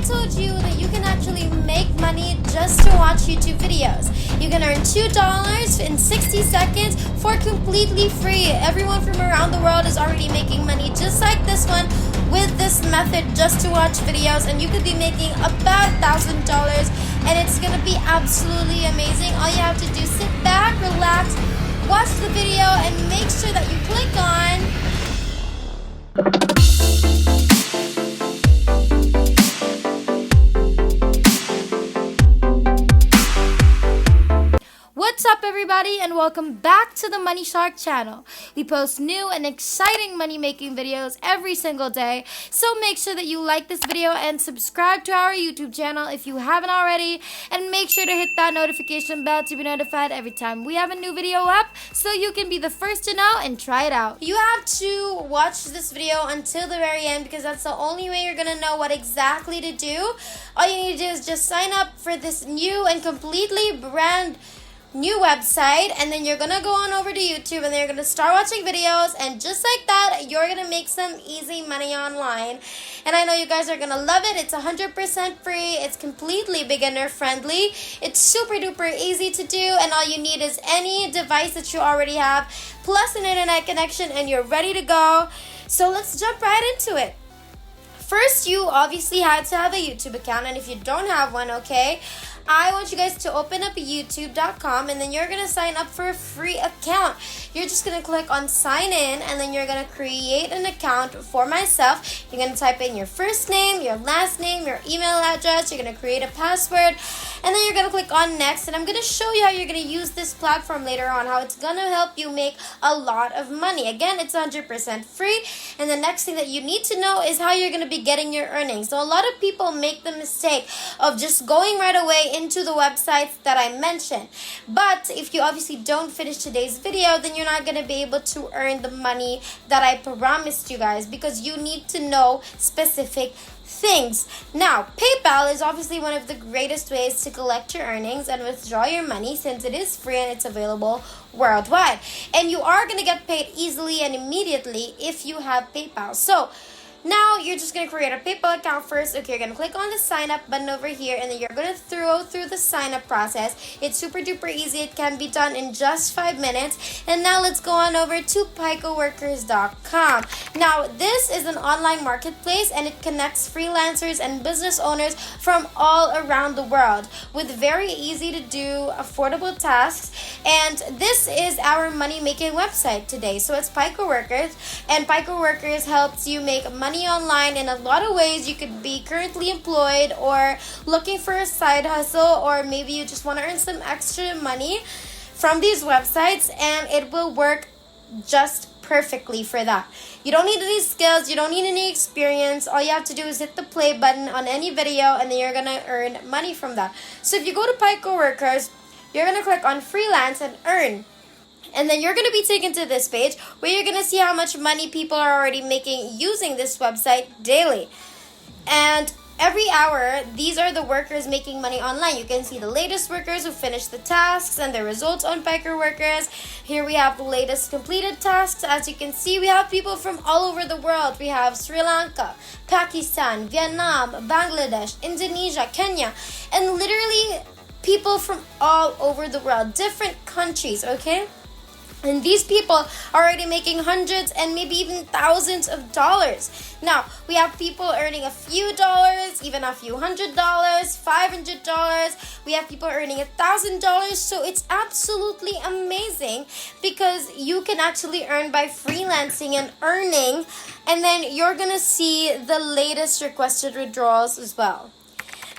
told you that you can actually make money just to watch YouTube videos. You can earn $2 in 60 seconds for completely free. Everyone from around the world is already making money just like this one with this method just to watch videos, and you could be making about $1,000, and it's going to be absolutely amazing. All you have to do is sit back, relax, watch the video, and make sure that you click on What's up, everybody, and welcome back to the Money Shark channel. We post new and exciting money making videos every single day, so make sure that you like this video and subscribe to our YouTube channel if you haven't already, and make sure to hit that notification bell to be notified every time we have a new video up so you can be the first to know and try it out. You have to watch this video until the very end because that's the only way you're gonna know what exactly to do. All you need to do is just sign up for this new and completely brand new website, and then you're gonna go on over to YouTube and then you're gonna start watching videos, and just like that you're gonna make some easy money online. And I know you guys are gonna love it. It's 100% free, it's completely beginner friendly, it's super duper easy to do, and all you need is any device that you already have plus an internet connection and you're ready to go. So let's jump right into it. First, you obviously had to have a YouTube account, and if you don't have one, okay, I want you guys to open up youtube.com, and then you're going to sign up for a free account. You're just going to click on sign in, and then you're going to create an account for myself. You're going to type in your first name, your last name, your email address. You're going to create a password, and then you're going to click on next, and I'm going to show you how you're going to use this platform later on, how it's going to help you make a lot of money. Again, it's 100% free, and the next thing that you need to know is how you're going to be getting your earnings. So a lot of people make the mistake of just going right away into the websites that I mentioned. But if you obviously don't finish today's video, then you're not going to be able to earn the money that I promised you guys, because you need to know specific things. Now, PayPal is obviously one of the greatest ways to collect your earnings and withdraw your money, since it is free and it's available worldwide. And you are going to get paid easily and immediately if you have PayPal. So now you're just going to create a PayPal account first. Okay, you're going to click on the sign up button over here, and then you're going to go through the sign up process. It's super duper easy. It can be done in just 5 minutes. And now let's go on over to PicoWorkers.com. Now, this is an online marketplace, and it connects freelancers and business owners from all around the world with very easy to do affordable tasks. And this is our money making website today. So it's Pico Workers, and Pico Workers helps you make money online in a lot of ways. You could be currently employed or looking for a side hustle, or maybe you just want to earn some extra money from these websites, and it will work just perfectly for that. You don't need any skills, you don't need any experience. All you have to do is hit the play button on any video, and then you're gonna earn money from that. So if you go to Pico Workers, you're gonna click on freelance and earn. And then you're going to be taken to this page where you're going to see how much money people are already making using this website daily. And every hour, these are the workers making money online. You can see the latest workers who finished the tasks and the results on Pico Workers. Here we have the latest completed tasks. As you can see, we have people from all over the world. We have Sri Lanka, Pakistan, Vietnam, Bangladesh, Indonesia, Kenya, and literally people from all over the world, different countries, okay? And these people are already making hundreds and maybe even thousands of dollars. Now, we have people earning a few dollars, even a few $100, $500. We have people earning $1,000. So it's absolutely amazing, because you can actually earn by freelancing and earning. And then you're going to see the latest requested withdrawals as well.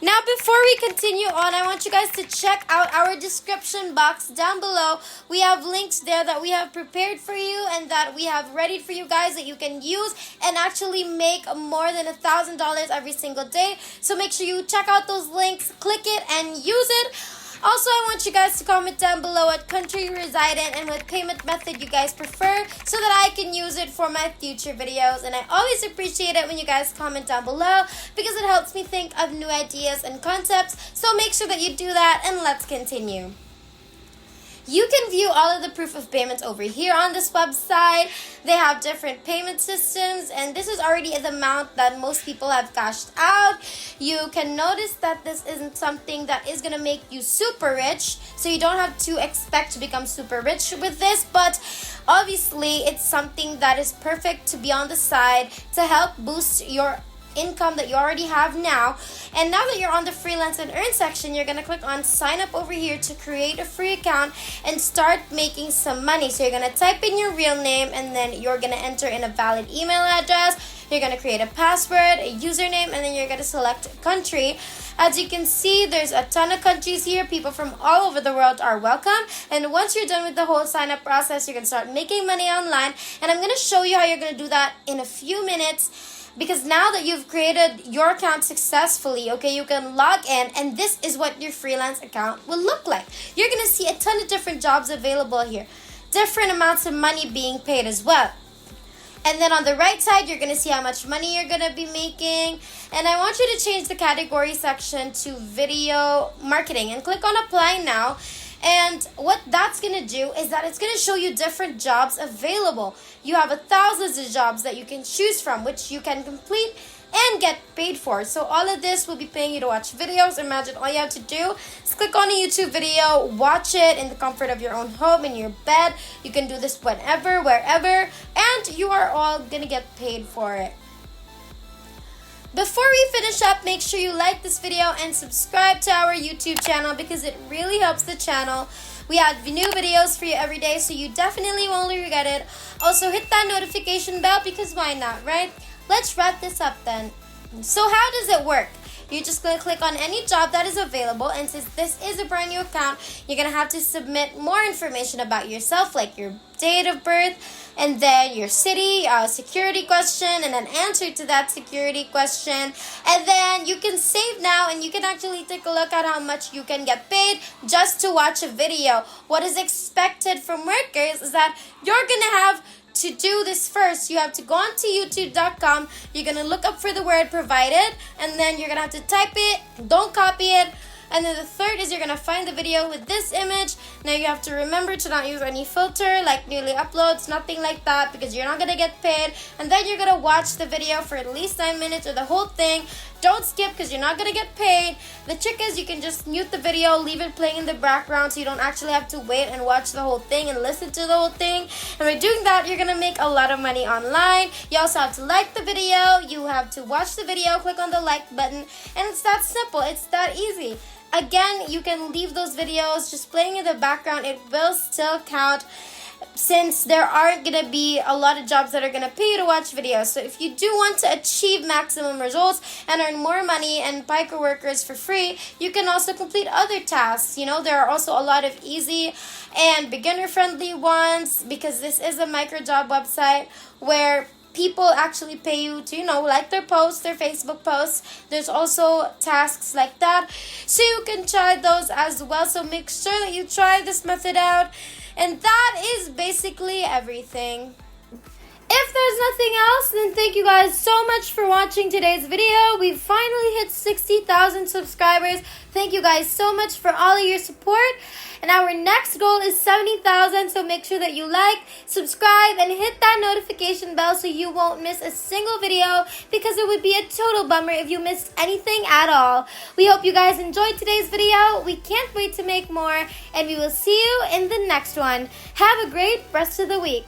Now, before we continue on, I want you guys to check out our description box down below. We have links there that we have prepared for you and that we have ready for you guys that you can use and actually make more than $1,000 every single day. So make sure you check out those links, click it, and use it. Also, I want you guys to comment down below what country you reside in and what payment method you guys prefer, so that I can use it for my future videos. And I always appreciate it when you guys comment down below, because it helps me think of new ideas and concepts. So make sure that you do that, and let's continue. You can view all of the proof of payments over here on this website. They have different payment systems, and this is already the amount that most people have cashed out. You can notice that this isn't something that is gonna make you super rich, so you don't have to expect to become super rich with this, but obviously it's something that is perfect to be on the side to help boost your income that you already have now. And now that you're on the freelance and earn section, you're gonna click on sign up over here to create a free account and start making some money. So you're gonna type in your real name, and then you're gonna enter in a valid email address. You're gonna create a password, a username, and then you're gonna select country. As you can see, there's a ton of countries here. People from all over the world are welcome. And once you're done with the whole sign up process, you can start making money online. And I'm gonna show you how you're gonna do that in a few minutes. Because now that you've created your account successfully, okay, you can log in, and this is what your freelance account will look like. You're going to see a ton of different jobs available here. Different amounts of money being paid as well. And then on the right side, you're going to see how much money you're going to be making. And I want you to change the category section to video marketing and click on apply now. And what that's going to do is that it's going to show you different jobs available. You have thousands of jobs that you can choose from, which you can complete and get paid for. So all of this will be paying you to watch videos. Imagine all you have to do is click on a YouTube video, watch it in the comfort of your own home, in your bed. You can do this whenever, wherever, and you are all going to get paid for it. Before we finish up, make sure you like this video and subscribe to our YouTube channel because it really helps the channel. We have new videos for you every day, so you definitely won't regret it. Also, hit that notification bell because why not, right? Let's wrap this up then. So how does it work? You're just going to click on any job that is available, and since this is a brand new account, you're going to have to submit more information about yourself, like your date of birth, and then your city, security question, and an answer to that security question. And then you can save now, and you can actually take a look at how much you can get paid just to watch a video. What is expected from workers is that you're going to have to do this first. You have to go on to youtube.com. You're going to look up for the word provided, and then you're going to have to type it. Don't copy it. And then the third is you're going to find the video with this image. Now you have to remember to not use any filter like newly uploads, nothing like that, because you're not going to get paid. And then you're going to watch the video for at least 9 minutes or the whole thing. Don't skip because you're not going to get paid. The trick is you can just mute the video, leave it playing in the background so you don't actually have to wait and watch the whole thing and listen to the whole thing. And by doing that, you're going to make a lot of money online. You also have to like the video. You have to watch the video, click on the like button, and it's that simple. It's that easy. Again, you can leave those videos just playing in the background. It will still count since there aren't going to be a lot of jobs that are going to pay you to watch videos. So if you do want to achieve maximum results and earn more money and Piker workers for free, you can also complete other tasks. You know, there are also a lot of easy and beginner-friendly ones because this is a micro job website where people actually pay you to, like their posts, their Facebook posts. There's also tasks like that. So you can try those as well. So make sure that you try this method out. And that is basically everything. If there's nothing else, then thank you guys so much for watching today's video. We've finally hit 60,000 subscribers. Thank you guys so much for all of your support. And our next goal is 70,000, so make sure that you like, subscribe, and hit that notification bell so you won't miss a single video because it would be a total bummer if you missed anything at all. We hope you guys enjoyed today's video. We can't wait to make more, and we will see you in the next one. Have a great rest of the week.